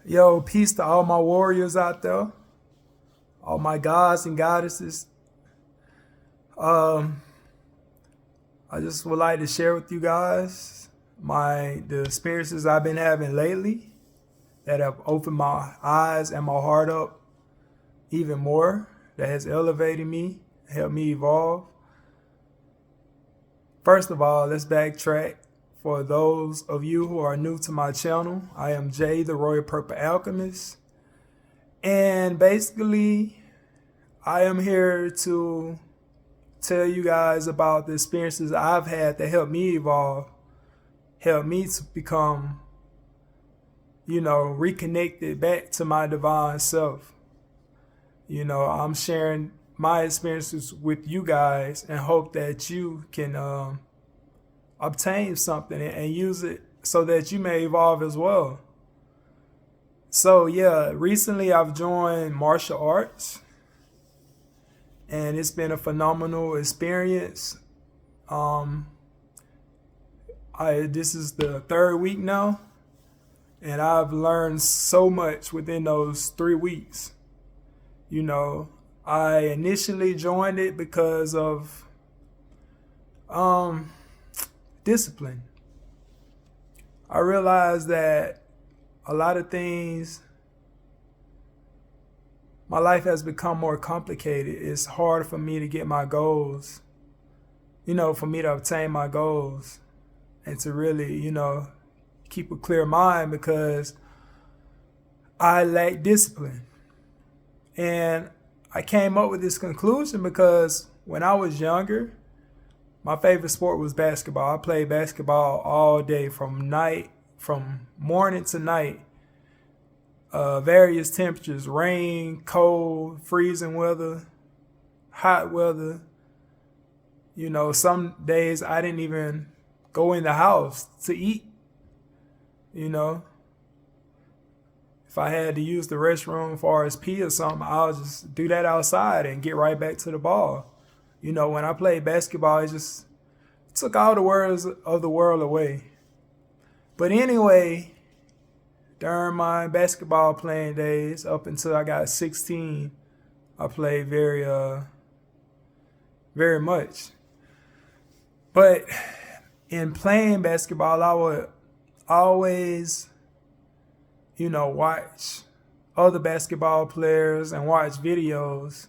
Yo, peace to all my warriors out there, all my gods and goddesses. Um, I just would like to share with you guys the experiences I've been having lately that have opened my eyes and my heart up even more. That has elevated me, helped me evolve. First of all, let's backtrack. For those of you who are new to my channel, I am Jay, the Royal Purple Alchemist, and basically I am here to tell you guys about the experiences I've had that helped me evolve, helped me to become, reconnected back to my divine self. I'm sharing my experiences with you guys and hope that you can obtain something and use it so that you may evolve as well. So, yeah, recently I've joined martial arts and it's been a phenomenal experience. Um, this is the third week now, and I've learned so much within those 3 weeks. I initially joined it because of um, discipline. I realized that a lot of things, my life has become more complicated. It's hard for me to get my goals, for me to obtain my goals and to really, keep a clear mind because I lack discipline. And I came up with this conclusion because when I was younger, my favorite sport was basketball. I played basketball all day from morning to night. Various temperatures, rain, cold, freezing weather, hot weather. Some days I didn't even go in the house to eat. If I had to use the restroom for RSP or something, I'll just do that outside and get right back to the ball. When I played basketball, it just took all the worries of the world away. But anyway, during my basketball playing days, up until I got 16, I played very much. But in playing basketball, I would always, watch other basketball players and watch videos,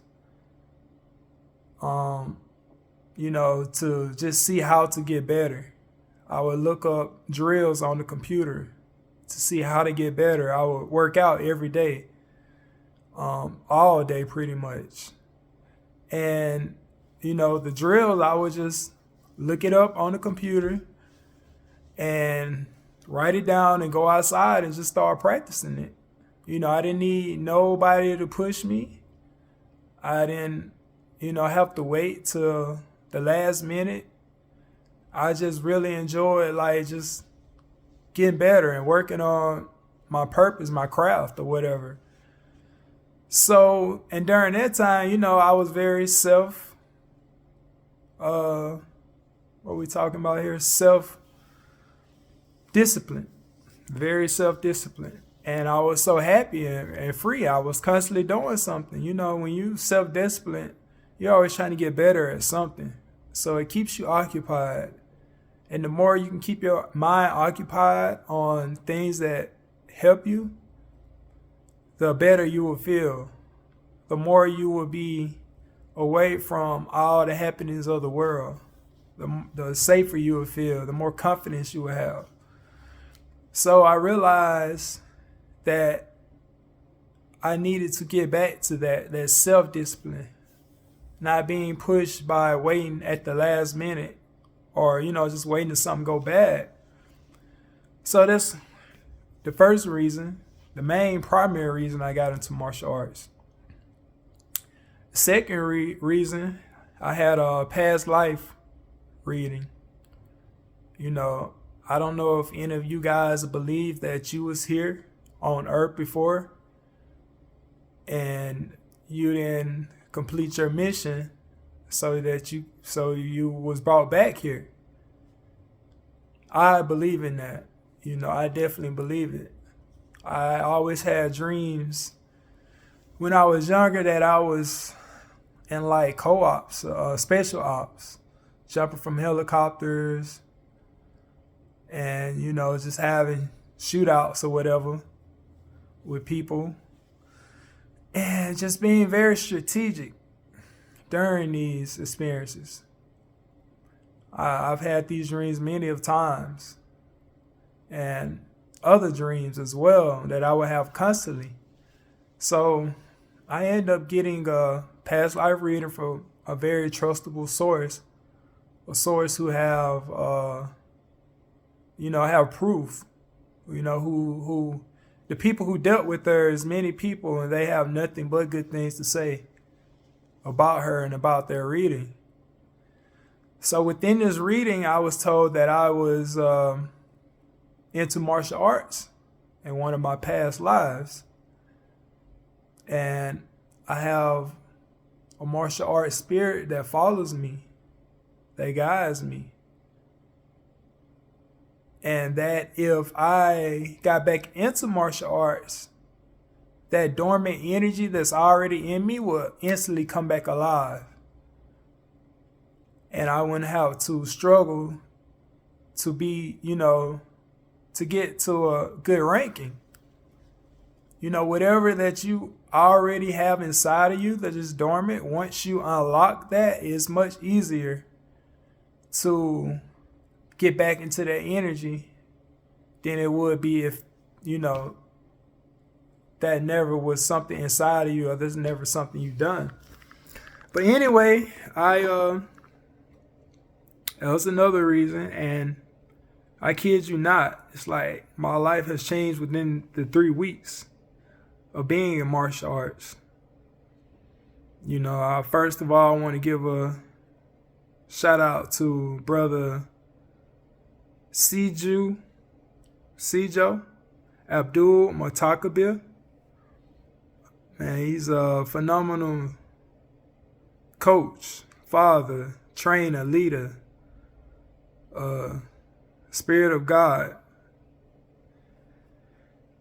to just see how to get better. I would look up drills on the computer to see how to get better. I would work out every day, all day pretty much. And, the drills, I would just look it up on the computer and write it down and go outside and just start practicing it. I didn't need nobody to push me. I didn't, have to wait till the last minute. I just really enjoyed just getting better and working on my purpose, my craft or whatever. So, and during that time, I was very what we talking about here? Self-discipline, very self-disciplined. And I was so happy and free. I was constantly doing something. When you self-disciplined, you're always trying to get better at something. So it keeps you occupied. And the more you can keep your mind occupied on things that help you, the better you will feel. The more you will be away from all the happenings of the world. The safer you will feel, the more confidence you will have. So I realized that I needed to get back to that self-discipline, not being pushed by waiting at the last minute or, just waiting till something go bad. So that's the first reason, the main primary reason I got into martial arts. The second reason, I had a past life reading. I don't know if any of you guys believe that you was here on earth before and you didn't complete your mission so you was brought back here. I believe in that. I definitely believe it. I always had dreams when I was younger that I was in like co-ops, special ops, jumping from helicopters and, just having shootouts or whatever with people and just being very strategic during these experiences. I've had these dreams many of times and other dreams as well that I would have constantly. So I end up getting a past life reading from a very trustable source, a source who have proof, who the people who dealt with her is many people and they have nothing but good things to say about her and about their reading. So within this reading, I was told that I was into martial arts in one of my past lives. And I have a martial arts spirit that follows me, that guides me. And that if I got back into martial arts, that dormant energy that's already in me will instantly come back alive. And I wouldn't have to struggle to be, to get to a good ranking. Whatever that you already have inside of you that is dormant, once you unlock that, it's much easier to get back into that energy than it would be if, that never was something inside of you or there's never something you've done. But anyway, that was another reason, and I kid you not, it's like my life has changed within the 3 weeks of being in martial arts. First of all, I want to give a shout out to brother Sijo Abdul Matakabir. Man, he's a phenomenal coach, father, trainer, leader, Spirit of God.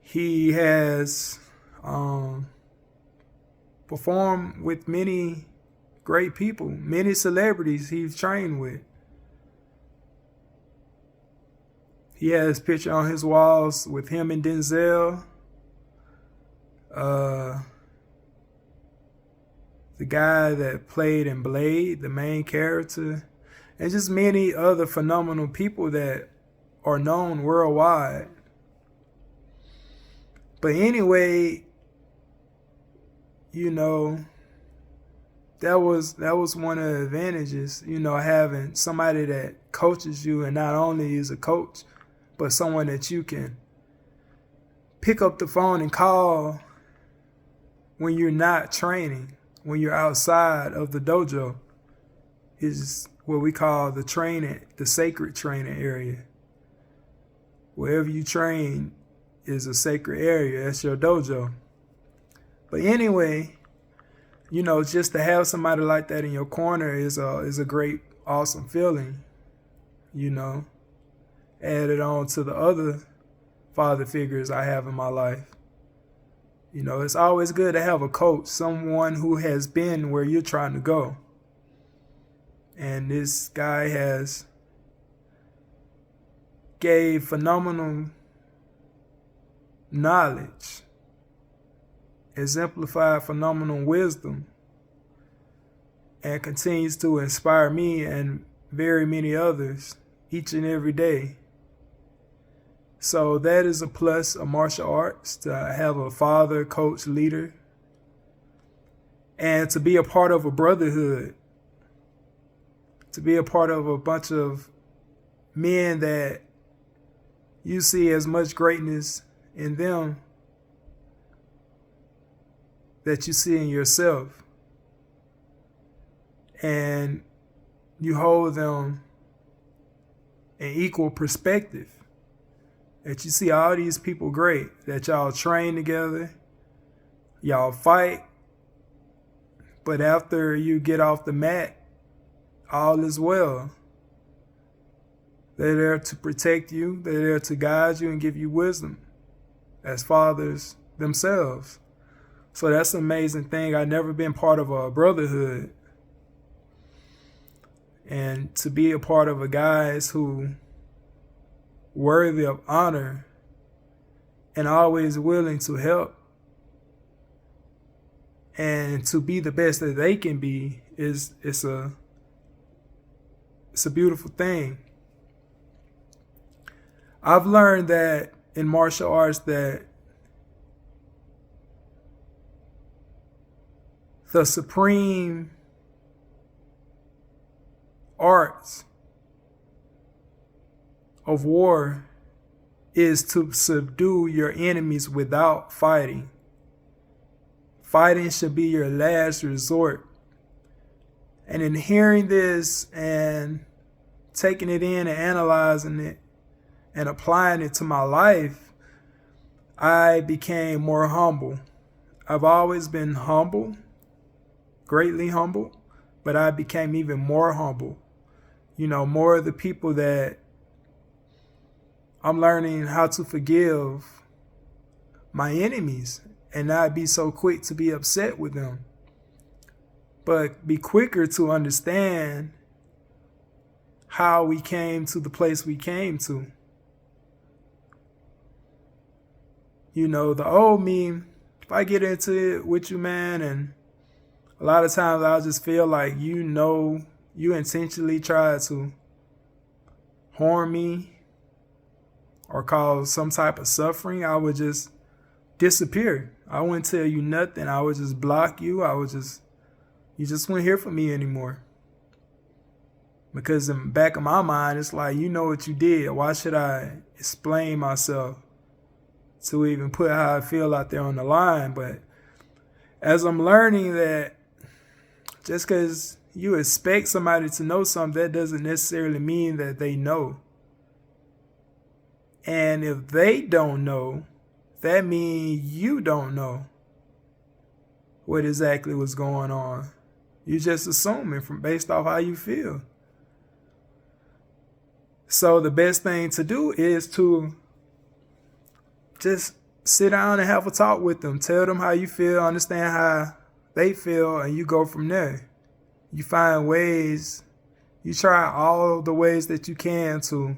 He has performed with many great people, many celebrities he's trained with. He has picture on his walls with him and Denzel. The guy that played in Blade, the main character, and just many other phenomenal people that are known worldwide. But anyway, that was one of the advantages, having somebody that coaches you and not only is a coach, but someone that you can pick up the phone and call when you're not training, when you're outside of the dojo, is what we call the sacred training area. Wherever you train is a sacred area. That's your dojo. But anyway, just to have somebody like that in your corner is a great, awesome feeling, added on to the other father figures I have in my life. It's always good to have a coach, someone who has been where you're trying to go. And this guy has gave phenomenal knowledge, exemplified phenomenal wisdom, and continues to inspire me and very many others each and every day. So that is a plus of martial arts, to have a father, coach, leader, and to be a part of a brotherhood, to be a part of a bunch of men that you see as much greatness in them that you see in yourself. And you hold them in equal perspective. That you see all these people great, that y'all train together, y'all fight, but after you get off the mat, all is well. They're there to protect you, they're there to guide you and give you wisdom. as fathers themselves. So that's an amazing thing. I've never been part of a brotherhood. And to be a part of a guys who worthy of honor and always willing to help and to be the best that they can be it's a beautiful thing. I've learned that in martial arts that the supreme arts of war is to subdue your enemies without fighting. Fighting should be your last resort. And in hearing this and taking it in and analyzing it and applying it to my life, I became more humble. I've always been humble, greatly humble, but I became even more humble. More of the people that I'm learning how to forgive my enemies and not be so quick to be upset with them, but be quicker to understand how we came to the place we came to. The old me, if I get into it with you, man, and a lot of times I'll just feel like you intentionally try to harm me or cause some type of suffering, I would just disappear. I wouldn't tell you nothing. I would just block you. You just wouldn't hear from me anymore. Because in the back of my mind, it's like, you know what you did. Why should I explain myself to even put how I feel out there on the line? But as I'm learning that just because you expect somebody to know something, that doesn't necessarily mean that they know. And if they don't know, that means you don't know what exactly was going on. You're just assuming based off how you feel. So the best thing to do is to just sit down and have a talk with them. Tell them how you feel, understand how they feel, and you go from there. You find ways, you try all the ways that you can to,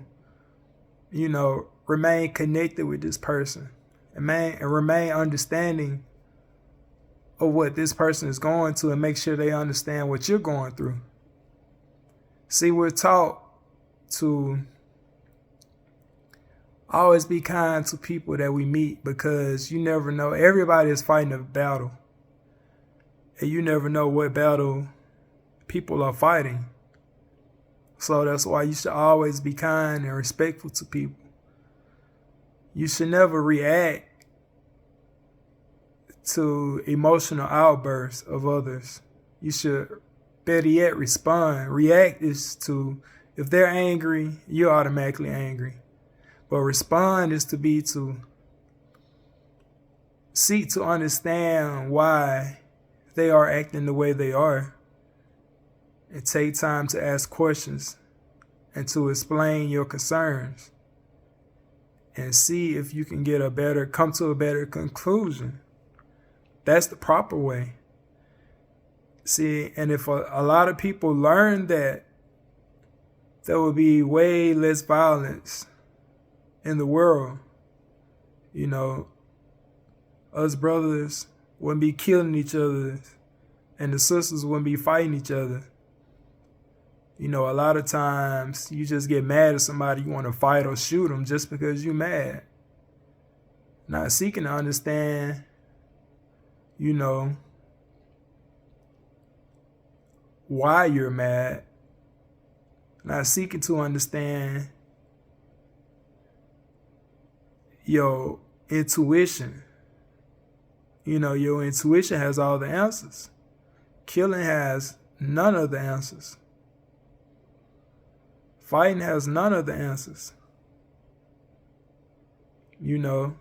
remain connected with this person and remain understanding of what this person is going to and make sure they understand what you're going through. See, we're taught to always be kind to people that we meet because you never know. Everybody is fighting a battle. And you never know what battle people are fighting. So that's why you should always be kind and respectful to people. You should never react to emotional outbursts of others. You should, better yet, respond. React is to, if they're angry, you're automatically angry. But respond is to seek to understand why they are acting the way they are. And take time to ask questions and to explain your concerns. And see if you can come to a better conclusion. That's the proper way. See, and if a lot of people learn that, there will be way less violence in the world. Us brothers wouldn't be killing each other, and the sisters wouldn't be fighting each other. A lot of times you just get mad at somebody, you want to fight or shoot them just because you're mad. Not seeking to understand, why you're mad. Not seeking to understand your intuition. Your intuition has all the answers. Killing has none of the answers. Fighting has none of the answers. You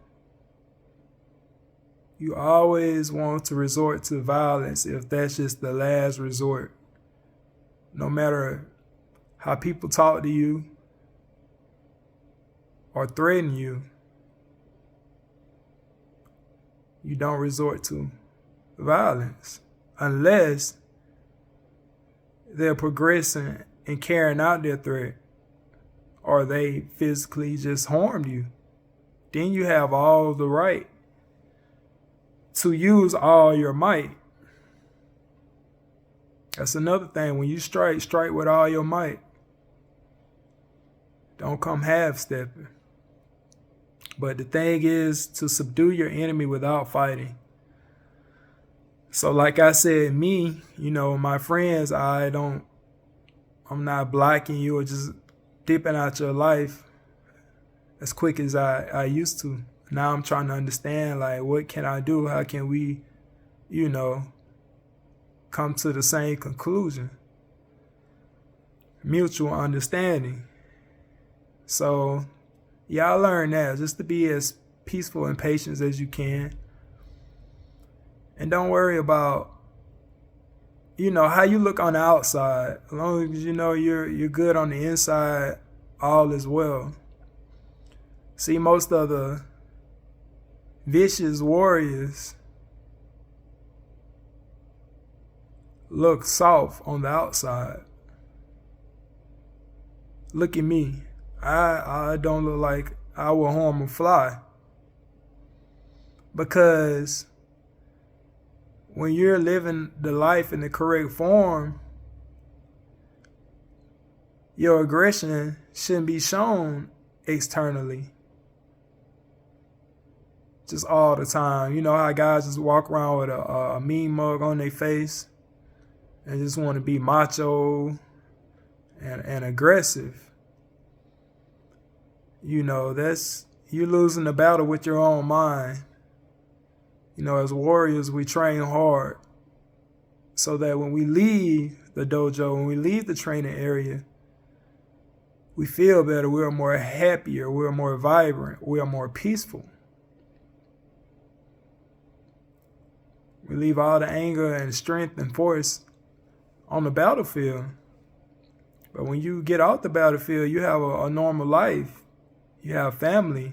always want to resort to violence if that's just the last resort. No matter how people talk to you or threaten you, you don't resort to violence unless they're progressing and carrying out their threat, or they physically just harmed you. Then you have all the right to use all your might. That's another thing. When you strike with all your might. Don't come half-stepping. But the thing is to subdue your enemy without fighting. So like I said, me, my friends, I'm not blocking you or just dipping out your life as quick as I used to. Now I'm trying to understand, like, what can I do? How can we, come to the same conclusion? Mutual understanding. So, y'all learn that, just to be as peaceful and patient as you can. And don't worry about, how you look on the outside. As long as you're good on the inside, all is well. See, most of the vicious warriors look soft on the outside. Look at me. I don't look like I will harm a fly. Because when you're living the life in the correct form, your aggression shouldn't be shown externally. Just all the time. You know how guys just walk around with a mean mug on their face and just want to be macho and aggressive. You're losing the battle with your own mind. As warriors, we train hard so that when we leave the dojo, when we leave the training area, we feel better, we're more happier, we're more vibrant, we are more peaceful. We leave all the anger and strength and force on the battlefield. But when you get off the battlefield, you have a normal life. You have family,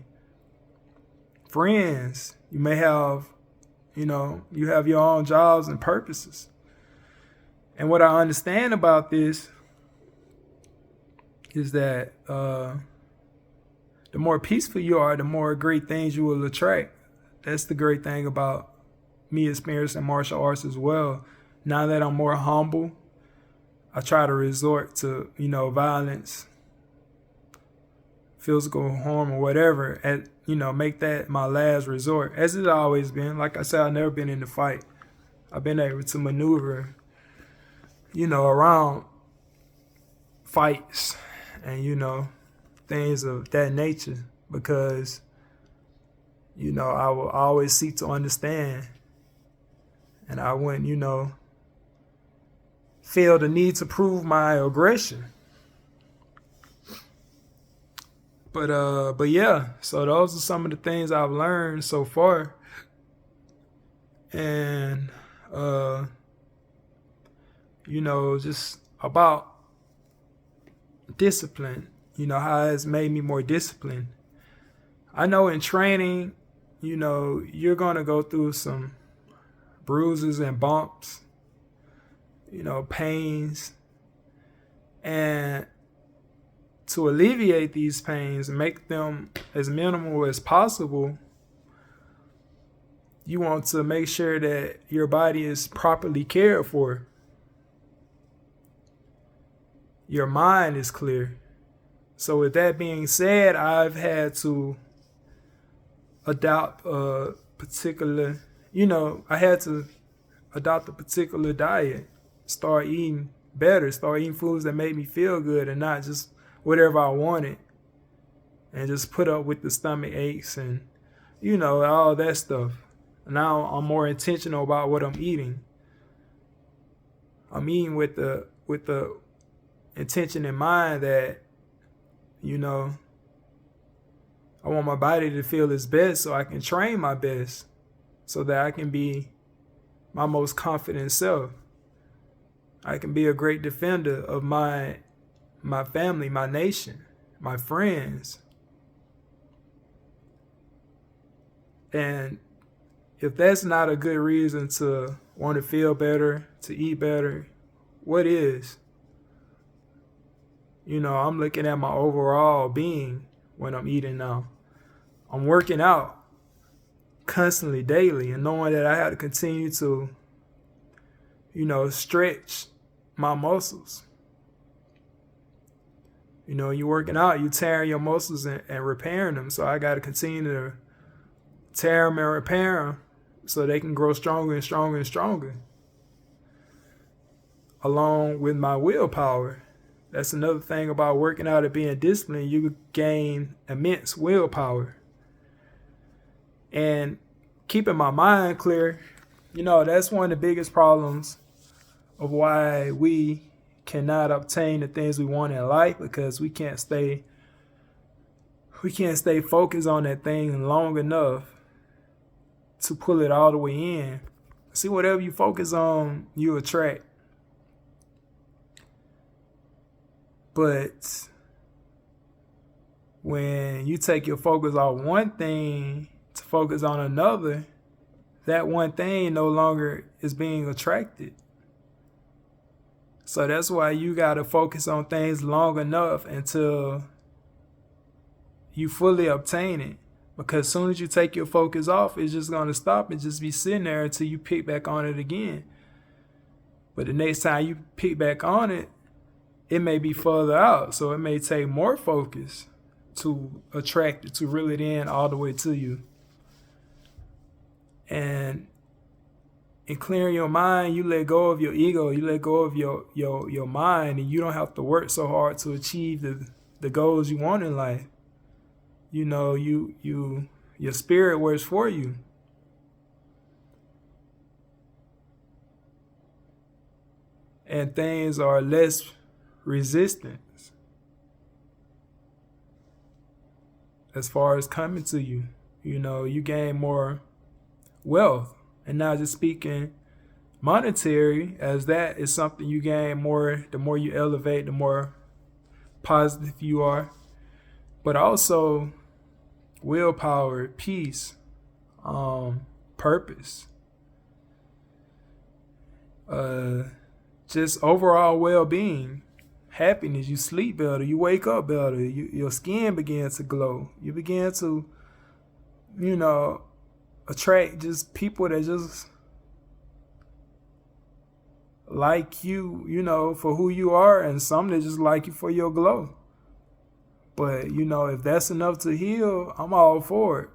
friends. You may have, you have your own jobs and purposes. And what I understand about this is that the more peaceful you are, the more great things you will attract. That's the great thing about me experiencing martial arts as well. Now that I'm more humble, I try to resort to, violence, physical harm or whatever, make that my last resort, as it's always been. Like I said, I've never been in the fight. I've been able to maneuver, around fights and, things of that nature because, I will always seek to understand. And I wouldn't, feel the need to prove my aggression. But yeah, so those are some of the things I've learned so far. And, just about discipline, how it's made me more disciplined. I know in training, you're going to go through some bruises and bumps, pains. And to alleviate these pains and make them as minimal as possible, you want to make sure that your body is properly cared for. Your mind is clear. So with that being said, I've had to adopt a particular, I had to adopt a particular diet, start eating better, start eating foods that made me feel good and not just whatever I wanted, and just put up with the stomach aches and, all that stuff. Now I'm more intentional about what I'm eating. I'm eating with the intention in mind that, I want my body to feel its best so I can train my best, so that I can be my most confident self. I can be a great defender of my family, my nation, my friends. And if that's not a good reason to want to feel better, to eat better, what is? I'm looking at my overall being when I'm eating now. I'm working out constantly, daily, and knowing that I have to continue to, stretch my muscles. You're working out, you tearing your muscles and repairing them. So I got to continue to tear them and repair them so they can grow stronger and stronger and stronger. Along with my willpower. That's another thing about working out and being disciplined. You gain immense willpower. And keeping my mind clear, that's one of the biggest problems of why we cannot obtain the things we want in life, because we can't stay focused on that thing long enough to pull it all the way in. See, whatever you focus on, you attract. But when you take your focus off one thing to focus on another, that one thing no longer is being attracted. So that's why you got to focus on things long enough until you fully obtain it. Because as soon as you take your focus off, it's just going to stop and just be sitting there until you pick back on it again. But the next time you pick back on it, it may be further out. So it may take more focus to attract it, to reel it in all the way to you. And in clearing your mind, you let go of your ego, you let go of your mind, and you don't have to work so hard to achieve the goals you want in life. Your spirit works for you. And things are less resistant as far as coming to you. You gain more wealth. And not just speaking monetary, as that is something you gain more, the more you elevate, the more positive you are. But also willpower, peace, purpose, just overall well-being, happiness. You sleep better, you wake up better, your skin begins to glow. You begin to, attract just people that just like you, for who you are, and some that just like you for your glow. But, if that's enough to heal, I'm all for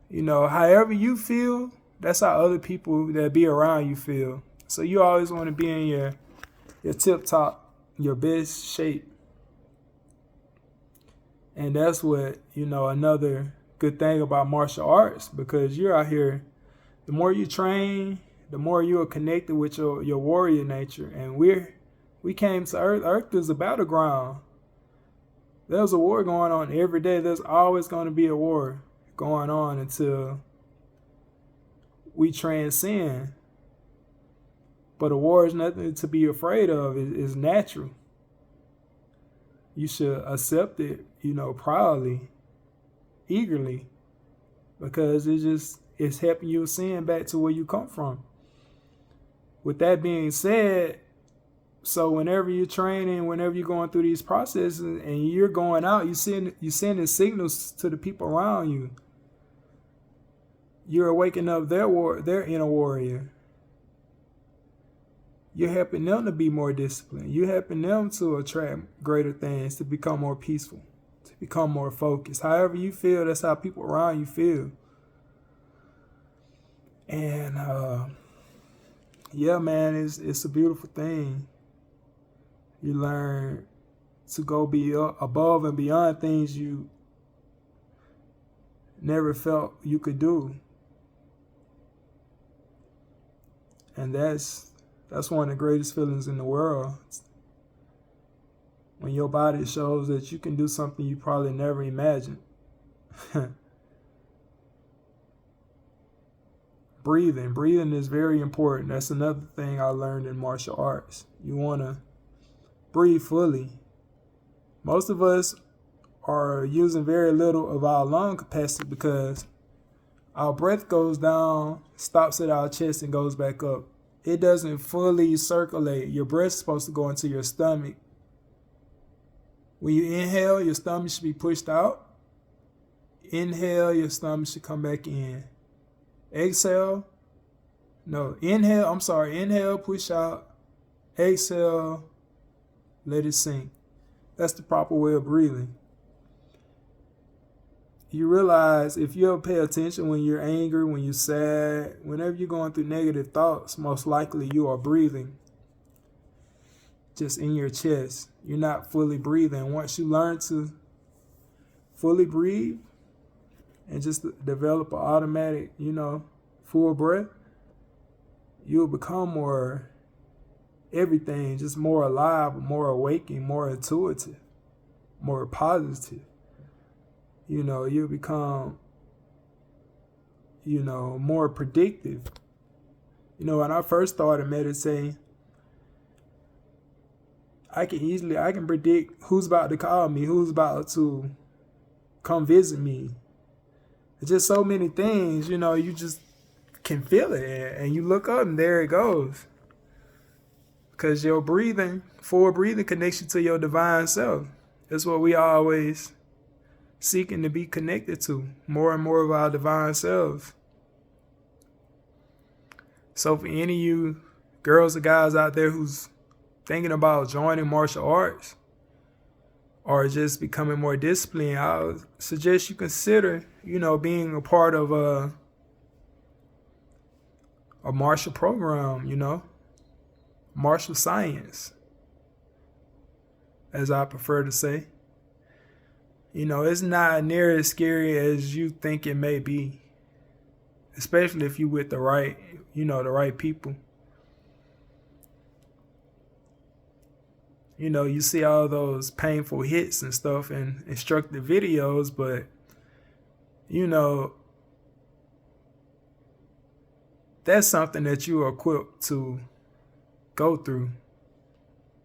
it. However you feel, that's how other people that be around you feel. So you always want to be in your tip-top, your best shape. And that's what, another good thing about martial arts, because you're out here, the more you train, the more you are connected with your warrior nature. And we came to Earth. Earth is a battleground. There's a war going on every day. There's always going to be a war going on until we transcend. But a war is nothing to be afraid of. It's natural. You should accept it, proudly, eagerly, because it's helping you ascend back to where you come from. With that being said, so whenever you're training, whenever you're going through these processes and you're going out, you're sending signals to the people around you. You're waking up their inner warrior. You're helping them to be more disciplined. You're helping them to attract greater things, to become more peaceful, to become more focused. However you feel, that's how people around you feel. And yeah, man, it's a beautiful thing. You learn to go above and beyond things you never felt you could do. And that's one of the greatest feelings in the world. When your body shows that you can do something you probably never imagined. Breathing is very important. That's another thing I learned in martial arts. You want to breathe fully. Most of us are using very little of our lung capacity because Our breath goes down, stops at our chest, and goes back up. It doesn't fully circulate. Your breath's supposed to go into your stomach. When you inhale, your stomach should be pushed out. Inhale, your stomach should come back in. Exhale. No, inhale, inhale, push out. Exhale, let it sink. That's the proper way of breathing. You realize if you ever pay attention when you're angry, when you're sad, whenever you're going through negative thoughts, most likely you are breathing just in your chest. You're not fully breathing. Once you learn to fully breathe and just develop an automatic, full breath, you'll become more everything, just more alive, more awakened, more intuitive, more positive. You'll become, more predictive. When I first started meditating, I can predict who's about to call me, who's about to come visit me. It's just so many things, you just can feel it. And you look up and there it goes. Because your full breathing connects you to your divine self. That's what we always seeking to be connected to, more and more of our divine selves. So for any of you girls or guys out there who's thinking about joining martial arts or just becoming more disciplined, I would suggest you consider, being a part of a martial program, martial science, as I prefer to say. It's not near as scary as you think it may be, especially if you with the right, the right people. You see all those painful hits and stuff in instructive videos, but, that's something that you are equipped to go through,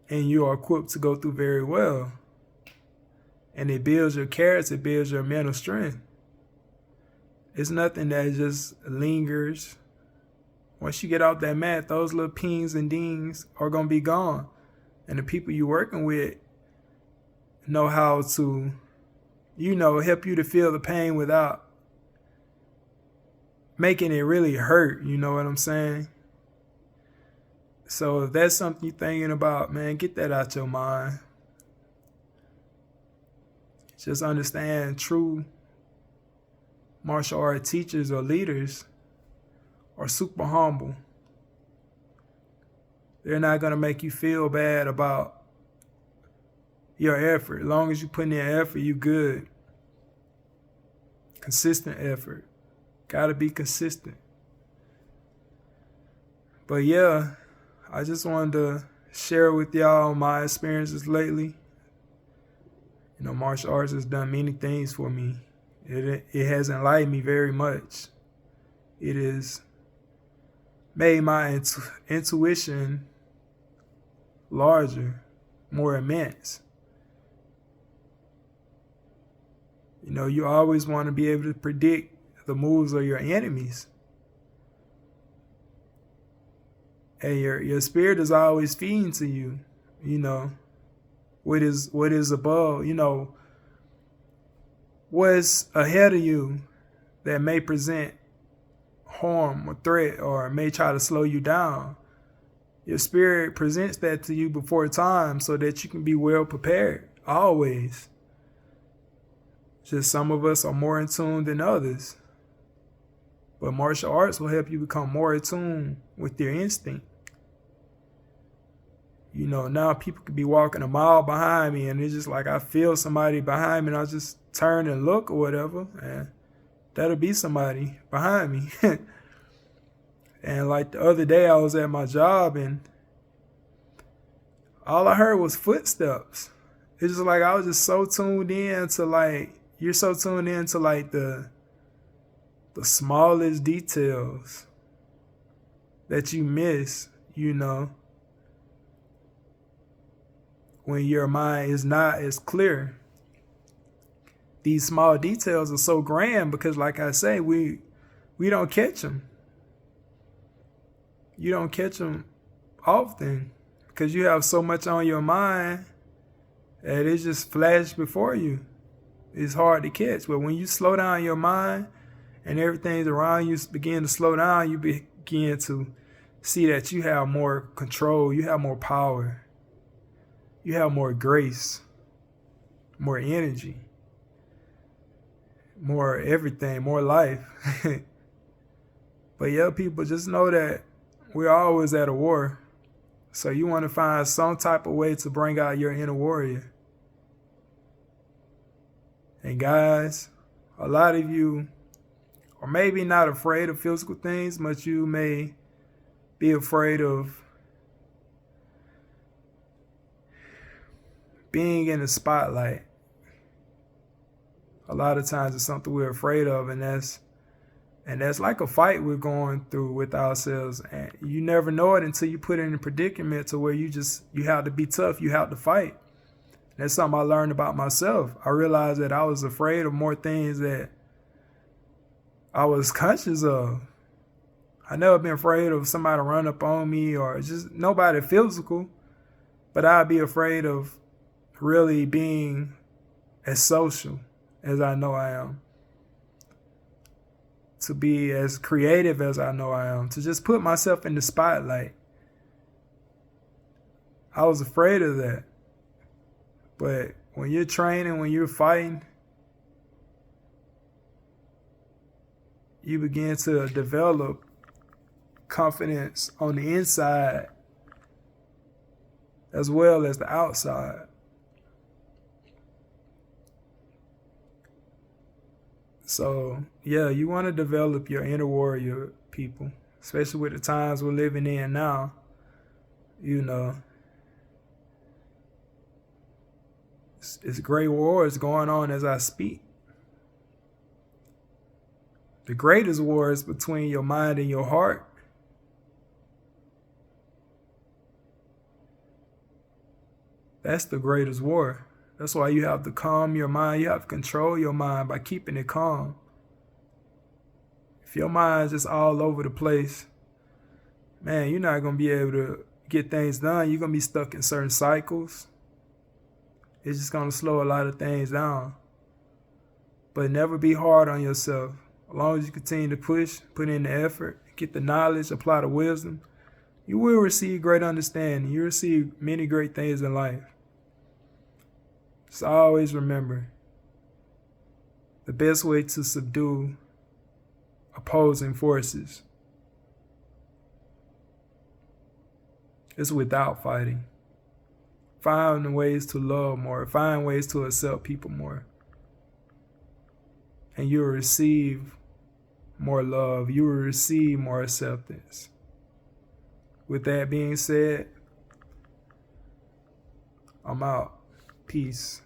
and you are equipped to go through very well. And it builds your character, it builds your mental strength. It's nothing that just lingers. Once you get off that mat, those little pings and dings are going to be gone. And the people you're working with know how to, help you to feel the pain without making it really hurt. You know what I'm saying? So if that's something you're thinking about, man, get that out your mind. Just understand true martial art teachers or leaders are super humble. They're not going to make you feel bad about your effort. As long as you put in the effort, you good. Consistent effort. Got to be consistent. But yeah, I just wanted to share with y'all my experiences lately. Martial arts has done many things for me. It has enlightened me very much. It has made my intuition larger, more immense. You always want to be able to predict the moves of your enemies. And your spirit is always feeding to you, what is above, what's ahead of you that may present harm or threat or may try to slow you down. Your spirit presents that to you before time so that you can be well prepared, always. Just some of us are more in tune than others. But martial arts will help you become more in tune with your instinct. Now people could be walking a mile behind me and it's just like I feel somebody behind me and I just turn and look or whatever, and that'll be somebody behind me. And like the other day I was at my job and all I heard was footsteps. It's just like I was just so tuned in to you're so tuned in to the smallest details that you miss, when your mind is not as clear. These small details are so grand because, like I say, we we don't catch them. You don't catch them often because you have so much on your mind that it just flashes before you. It's hard to catch. But when you slow down your mind and everything's around you begin to slow down, you begin to see that you have more control, you have more power, you have more grace, more energy, more everything, more life. But yeah, people, just know that we're always at a war. So you want to find some type of way to bring out your inner warrior. And guys, a lot of you are maybe not afraid of physical things, but you may be afraid of being in the spotlight. A lot of times it's something we're afraid of, and that's like a fight we're going through with ourselves. And you never know it until you put it in a predicament to where you have to be tough, you have to fight. That's something I learned about myself. I realized that I was afraid of more things that I was conscious of. I never been afraid of somebody run up on me or just nobody physical, but I'd be afraid of really being as social as I know I am, to be as creative as I know I am, to just put myself in the spotlight. I was afraid of that. But when you're training, when you're fighting, you begin to develop confidence on the inside as well as the outside. So, yeah, you want to develop your inner warrior, people, especially with the times we're living in now. You know, it's great wars going on as I speak. The greatest war is between your mind and your heart. That's the greatest war. That's why you have to calm your mind. You have to control your mind by keeping it calm. If your mind's just all over the place, man, you're not going to be able to get things done. You're going to be stuck in certain cycles. It's just going to slow a lot of things down. But never be hard on yourself. As long as you continue to push, put in the effort, get the knowledge, apply the wisdom, you will receive great understanding. You receive many great things in life. So always remember, the best way to subdue opposing forces is without fighting. Find ways to love more. Find ways to accept people more. And you will receive more love. You will receive more acceptance. With that being said, I'm out. Peace.